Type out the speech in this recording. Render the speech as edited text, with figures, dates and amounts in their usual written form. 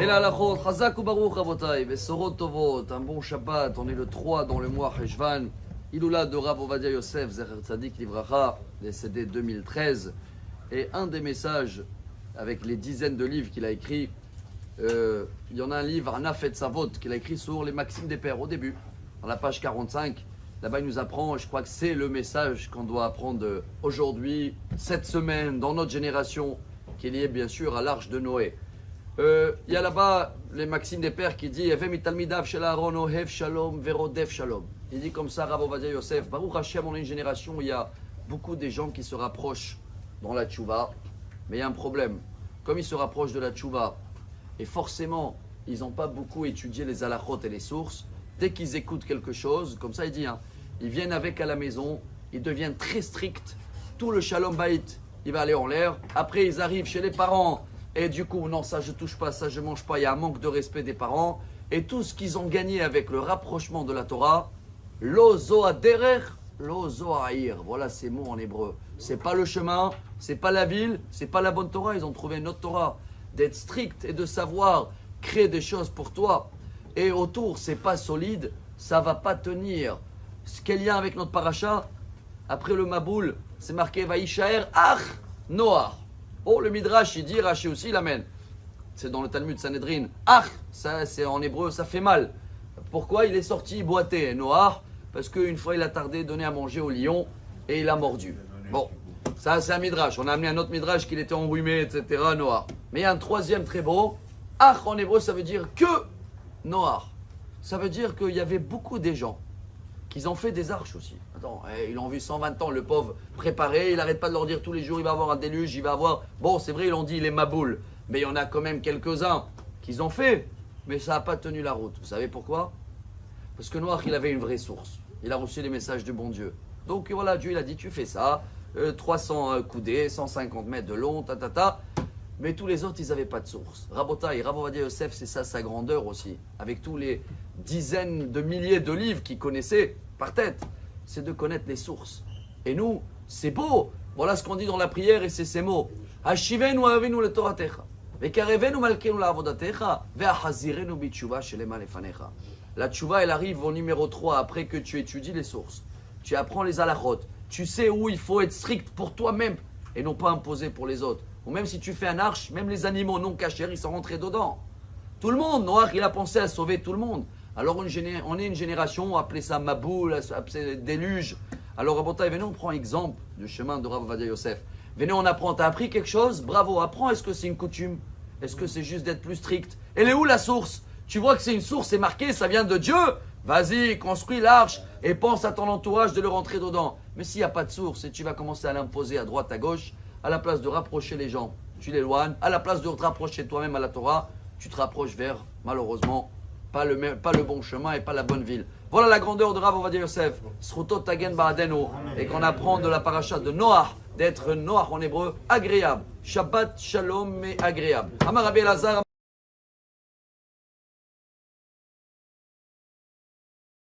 Et là, la chod, chazak ou baruch rabotai, besorot tovot, un bon Shabbat, on est le 3 dans le mois Cheshvan, Iloula de Rav Ovadia Yosef, Zecher Tzadik Livracha, décédé 2013, et un des messages, avec les dizaines de livres qu'il a écrits, il y en a un livre, Anaf et Savot, qu'il a écrit sur les maximes des pères au début, dans la page 45. Là-bas, il nous apprend, je crois que c'est le message qu'on doit apprendre aujourd'hui, cette semaine, dans notre génération, qui est lié bien sûr à l'arche de Noé. Il y a là-bas les maximes des pères qui dit Evem italmidav shel Aaron ohev shalom verodef shalom. Il dit comme ça, Rav Ovadia Yosef, Baruch Hashem, on est une génération où il y a beaucoup des gens qui se rapprochent dans la tchouva, mais il y a un problème. Comme ils se rapprochent de la tchouva, et forcément, ils n'ont pas beaucoup étudié les halachot et les sources, dès qu'ils écoutent quelque chose, comme ça il dit, ils viennent avec à la maison, ils deviennent très stricts, tout le shalom baït, il va aller en l'air, après ils arrivent chez les parents, et du coup, non, ça je touche pas, ça je mange pas, il y a un manque de respect des parents, et tout ce qu'ils ont gagné avec le rapprochement de la Torah, lo zo aderer, lo zo haïr, voilà ces mots en hébreu, c'est pas le chemin, c'est pas la ville, c'est pas la bonne Torah, ils ont trouvé une autre Torah, d'être strict et de savoir créer des choses pour toi, et autour c'est pas solide, ça va pas tenir. Quel lien avec notre paracha? Après le Maboul, c'est marqué Vaïchaer Ach Noach. Oh, le Midrash, il dit, Rashi aussi, il amène. C'est dans le Talmud Sanhedrin. Ach, ça c'est en hébreu, ça fait mal. Pourquoi il est sorti boiter Noach? Parce qu'une fois il a tardé donner à manger au lion et il a mordu. Bon, ça c'est un Midrash. On a amené un autre Midrash qu'il était enrhumé, etc. Noach. Mais il y a un troisième très beau. Ach en hébreu, ça veut dire que Noach. Ça veut dire qu'il y avait beaucoup des gens qu'ils ont fait des arches aussi. Attends, ils l'ont vu 120 ans, le pauvre, préparé. Il n'arrête pas de leur dire tous les jours, il va avoir un déluge, il va avoir... Bon, c'est vrai, ils l'ont dit, il est maboule. Mais il y en a quand même quelques-uns qu'ils ont fait. Mais ça n'a pas tenu la route. Vous savez pourquoi? Parce que Noach, il avait une vraie source. Il a reçu les messages du bon Dieu. Donc voilà, Dieu, il a dit, tu fais ça. 300 coudées, 150 mètres de long, ta. Mais tous les autres, ils n'avaient pas de source. Rabotai, Rav Ovadia Yosef, c'est ça sa grandeur aussi. Avec tous les dizaines de milliers de livres qu'il connaissait par tête, c'est de connaître les sources. Et nous, c'est beau. Voilà ce qu'on dit dans la prière et c'est ces mots. Hashivenu avinu le Toratecha, vekarevenu malkenu la avodatecha, ve'ahazirenu bitshuva shelema lefanecha. La tchouva, elle arrive au numéro 3 après que tu étudies les sources. Tu apprends les halachot. Tu sais où il faut être strict pour toi-même et non pas imposé pour les autres. Ou même si tu fais un arche, même les animaux non cachés, ils sont rentrés dedans. Tout le monde, Noach, il a pensé à sauver tout le monde. Alors on est une génération, on appelait ça Maboul, appelait déluge. Alors Rabotai, venez, on prend exemple du chemin de Rav Ovadia Yosef. Venez, on apprend, t'as appris quelque chose? Bravo, apprends, est-ce que c'est une coutume? Est-ce que c'est juste d'être plus strict? Elle est où la source? Tu vois que c'est une source, c'est marqué, ça vient de Dieu. Vas-y, construis l'arche et pense à ton entourage de le rentrer dedans. Mais s'il n'y a pas de source et tu vas commencer à l'imposer à droite, à gauche, à la place de rapprocher les gens, tu l'éloignes. À la place de te rapprocher toi-même à la Torah, tu te rapproches vers, malheureusement, pas le bon chemin et pas la bonne ville. Voilà la grandeur de Rav Ovadia Yosef. Srutot tagen ba'adeno. Et qu'on apprend de la paracha de Noach, d'être Noach en hébreu, agréable. Shabbat, shalom, mais agréable. Amar Rabbi Elazar,